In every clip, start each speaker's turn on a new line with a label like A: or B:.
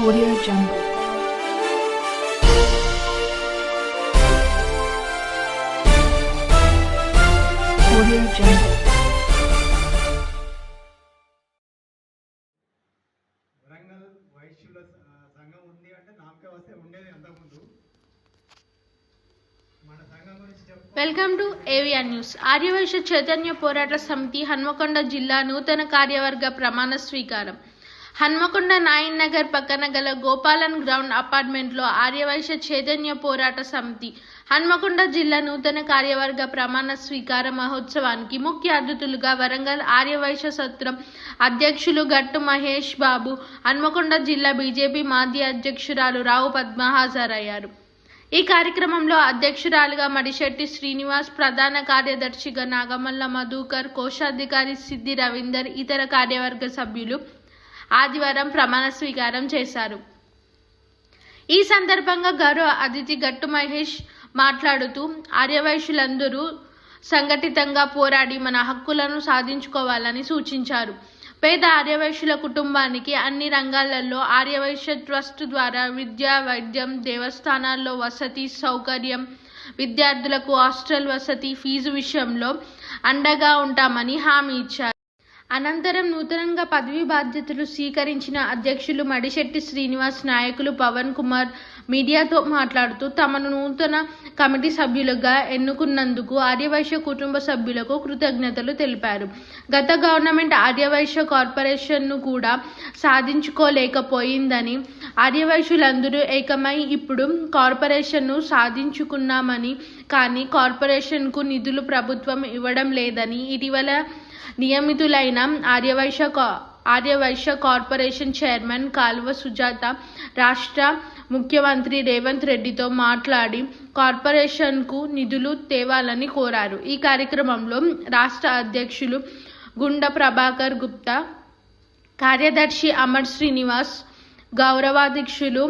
A: Audio Jungle. Audio Jungle.
B: Warangal వైశ్యుల సంఘం ఉంది అంటే నామకే వస్తే ఉండేది అంతకుముందు మన సంఘం గురించి చెప్పు.
C: Welcome to AVR news. Aryavaishya చైతన్య పోరాట సమితి హన్మకొండ జిల్లా నూతన కార్యవర్గ ప్రమాణ స్వీకారం. హన్మకొండ నాయన్ నగర్ పక్కన గల గోపాలన్ గ్రౌండ్ అపార్ట్మెంట్లో ఆర్యవైశ్య చైతన్య పోరాట సమితి హన్మకొండ జిల్లా నూతన కార్యవర్గ ప్రమాణ స్వీకార మహోత్సవానికి ముఖ్య అతిథులుగా వరంగల్ ఆర్యవైశ్య సత్రం అధ్యక్షులు గట్టు మహేష్ బాబు, హన్మకొండ జిల్లా బీజేపీ మాజీ అధ్యక్షురాలు రావు పద్మ హాజరయ్యారు. ఈ కార్యక్రమంలో అధ్యక్షురాలుగా మడిశెట్టి శ్రీనివాస్, ప్రధాన కార్యదర్శిగా నాగమల్ల మధుకర్, కోశాధికారి సిద్ధి రవీందర్, ఇతర కార్యవర్గ సభ్యులు ఆదివారం ప్రమాణ స్వీకారం చేశారు. ఈ సందర్భంగా గౌరవ అతిథి గట్టు మహేష్ మాట్లాడుతూ ఆర్యవైశ్యులందరూ సంఘటితంగా పోరాడి మన హక్కులను సాధించుకోవాలని సూచించారు. పేద ఆర్యవైశ్యుల కుటుంబానికి అన్ని రంగాలలో ఆర్యవైశ్య ట్రస్ట్ ద్వారా విద్య, వైద్యం, దేవస్థానాల్లో వసతి సౌకర్యం, విద్యార్థులకు హాస్టల్ వసతి, ఫీజు విషయంలో అండగా ఉంటామని హామీ ఇచ్చారు. అనంతరం నూతనంగా పదవి బాధ్యతలు స్వీకరించిన అధ్యక్షులు మడిశెట్టి శ్రీనివాస్, నాయకులు పవన్ కుమార్ మీడియాతో మాట్లాడుతూ తమను నూతన కమిటీ సభ్యులుగా ఎన్నుకున్నందుకు ఆర్యవైశ్య కుటుంబ సభ్యులకు కృతజ్ఞతలు తెలిపారు. గత గవర్నమెంట్ ఆర్యవైశ్య కార్పొరేషన్ను కూడా సాధించుకోలేకపోయిందని, ఆర్యవైశ్యులందరూ ఏకమై ఇప్పుడు కార్పొరేషన్ను సాధించుకున్నామని, కానీ కార్పొరేషన్కు నిధులు ప్రభుత్వం ఇవ్వడం లేదని, ఇటీవల నియమితులైన ఆర్యవైశ్య కార్పొరేషన్ చైర్మన్ కాల్వ సుజాత రాష్ట్ర ముఖ్యమంత్రి రేవంత్ రెడ్డితో మాట్లాడి కార్పొరేషన్కు నిధులు తేవాలని కోరారు. ఈ కార్యక్రమంలో రాష్ట్ర అధ్యక్షులు గుండ ప్రభాకర్ గుప్తా, కార్యదర్శి అమర్ శ్రీనివాస్, గౌరవాధ్యక్షులు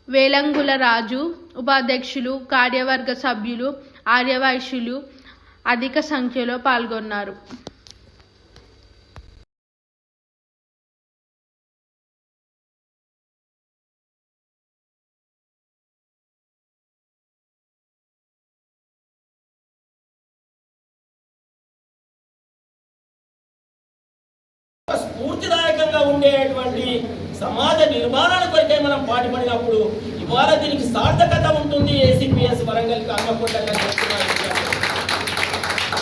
C: వేలంగుల రాజు, ఉపాధ్యక్షులు, కార్యవర్గ సభ్యులు, ఆర్యవైశ్యులు అధిక సంఖ్యలో పాల్గొన్నారు.
D: స్ఫూర్తిదాయకంగా ఉండేటువంటి సమాజ నిర్మాణాల కొరకే మనం పాటుపడినప్పుడు ఇవాళ దీనికి సార్థకత ఉంటుంది. ఏసీపీఎస్ వరంగల్కి హన్మకొండగా చెప్తున్నారు.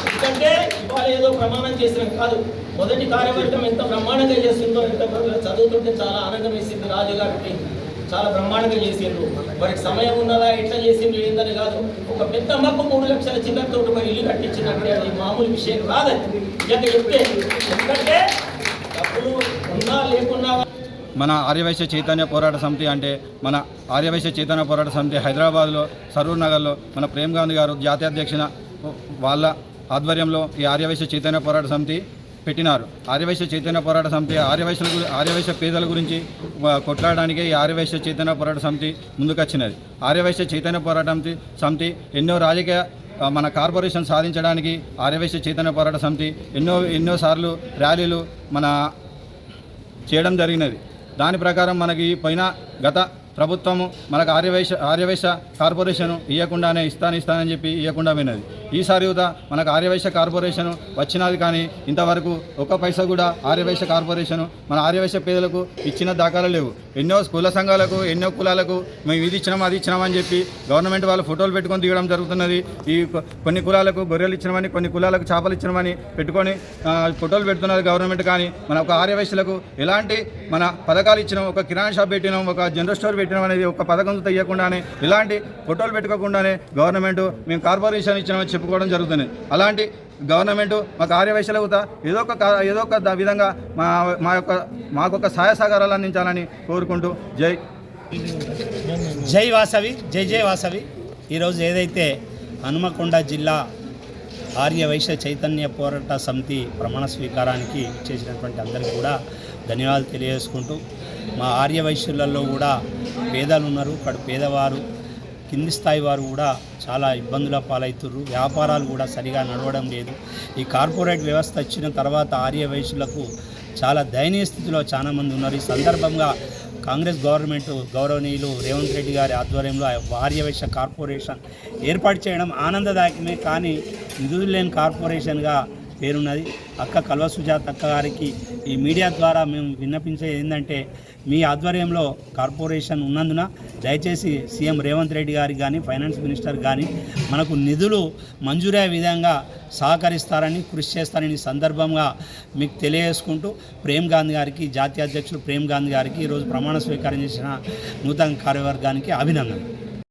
D: ఎందుకంటే ఇవాళ ఏదో ప్రమాణం చేసిన కాదు, మొదటి కార్యవర్గం ఎంత బ్రహ్మాండంగా చేస్తుందో, ఎంత చదువుతుంటే చాలా ఆనందం వేసింది. రాజు గారికి చాలా బ్రహ్మాండంగా చేసిండ్రు. వారికి సమయం ఉన్నదా, ఎట్లా చేసిండ్రు ఏందని కాదు. ఒక పెద్ద అమ్మకు 3 లక్షల చిల్లరతో ఒక ఇల్లు కట్టించినట్టే అది మామూలు విషయం కాదని నిజంగా చెప్తే. ఎందుకంటే డబ్బులు ఉన్నా లేకున్నా
E: మన ఆర్యవైశ్య చైతన్య పోరాట సమితి అంటే మన ఆర్యవైశ్య చైతన్య పోరాట సమితి హైదరాబాద్లో సరూర్ నగర్లో మన ప్రేమ్ గాంధీ గారు జాతీయ అధ్యక్షున వాళ్ళ ఆధ్వర్యంలో ఈ ఆర్యవైశ్య చైతన్య పోరాట సమితి పెట్టినారు. ఆర్యవైశ్య చైతన్య పోరాట సమితి ఆర్యవైశ్య పేదల గురించి కొట్లాడడానికి ఈ ఆర్యవైశ్య చైతన్య పోరాట సమితి ముందుకొచ్చినది. ఆర్యవైశ్య చైతన్య పోరాట సమితి ఎన్నో రాజకీయ మన కార్పొరేషన్ సాధించడానికి ఆర్యవైశ్య చైతన్య పోరాట సమితి ఎన్నోసార్లు ర్యాలీలు మన చేయడం జరిగినది. దాని ప్రకారం మనకి పోయిన గత ప్రభుత్వము మనకు ఆర్యవైశ్య కార్పొరేషన్ ఇవ్వకుండానే ఇస్తానని చెప్పి ఇవ్వకుండా పోయినది. ఈసారి కూడా మనకు ఆర్యవైశ్య కార్పొరేషన్ వచ్చినది, కానీ ఇంతవరకు ఒక్క పైసా కూడా ఆర్యవైశ్య కార్పొరేషన్ మన ఆర్యవైశ్య పేదలకు ఇచ్చిన దాఖలు లేవు. ఎన్నో కుల సంఘాలకు, ఎన్నో కులాలకు మేము ఇది ఇచ్చినాం అది ఇచ్చినామని చెప్పి గవర్నమెంట్ వాళ్ళు ఫోటోలు పెట్టుకొని దిగడం జరుగుతున్నది. ఈ కొన్ని కులాలకు గొర్రెలు ఇచ్చినామని, కొన్ని కులాలకు చేపలు ఇచ్చినామని పెట్టుకొని ఫోటోలు పెడుతున్నది గవర్నమెంట్. కానీ మన ఒక ఆర్యవైశ్యులకు ఎలాంటి మన పథకాలు ఇచ్చినాం, ఒక కిరాణా షాప్ పెట్టినాం, ఒక జనరల్ స్టోర్ పెట్టినాం అనేది ఒక పథకంతో తెయ్యకుండానే, ఇలాంటి ఫోటోలు పెట్టుకోకుండానే గవర్నమెంట్ మేము కార్పొరేషన్ ఇచ్చినామని చెప్పుకోవడం జరుగుతుంది. అలాంటి గవర్నమెంట్ మాకు ఆర్యవైశ్యులకు ఏదో ఒక విధంగా మాకొక సహాయ సహకారాలు అందించాలని కోరుకుంటూ
F: జై వాసవి, జై వాసవి. ఈరోజు ఏదైతే హనుమకొండ జిల్లా ఆర్యవైశ్య చైతన్య పోరాట సమితి ప్రమాణ స్వీకారానికి చేసినటువంటి అందరికీ కూడా ధన్యవాదాలు తెలియజేసుకుంటూ, మా ఆర్యవైశ్యులలో కూడా పేదలు ఉన్నారు. ఇక్కడ పేదవారు, కింది స్థాయి వారు కూడా చాలా ఇబ్బందుల పాలవుతున్నారు. వ్యాపారాలు కూడా సరిగా నడవడం లేదు. ఈ కార్పొరేట్ వ్యవస్థ వచ్చిన తర్వాత ఆర్యవైశ్యులకు చాలా దయనీయ స్థితిలో చాలామంది ఉన్నారు. ఈ సందర్భంగా కాంగ్రెస్ గవర్నమెంట్ గౌరవనీయులు రేవంత్ రెడ్డి గారి ఆధ్వర్యంలో ఆర్యవైశ్య కార్పొరేషన్ ఏర్పాటు చేయడం ఆనందదాయకమే. కానీ నిధులు లేని కార్పొరేషన్గా పేరున్నది. అక్క కల్వ సుజాత అక్క గారికి ఈ మీడియా ద్వారా మేము విన్నపించేది ఏంటంటే, మీ ఆధ్వర్యంలో కార్పొరేషన్ ఉన్నందున దయచేసి సీఎం రేవంత్ రెడ్డి గారికి కానీ ఫైనాన్స్ మినిస్టర్ కానీ మనకు నిధులు మంజూరయ్యే విధంగా సహకరిస్తారని, కృషి చేస్తారని సందర్భంగా మీకు తెలియజేసుకుంటూ ప్రేమ్ గాంధీ గారికి, జాతీయ అధ్యక్షులు ప్రేమ్ గాంధీ గారికి ఈరోజు ప్రమాణ స్వీకారం చేసిన నూతన కార్యవర్గానికి అభినందనలు.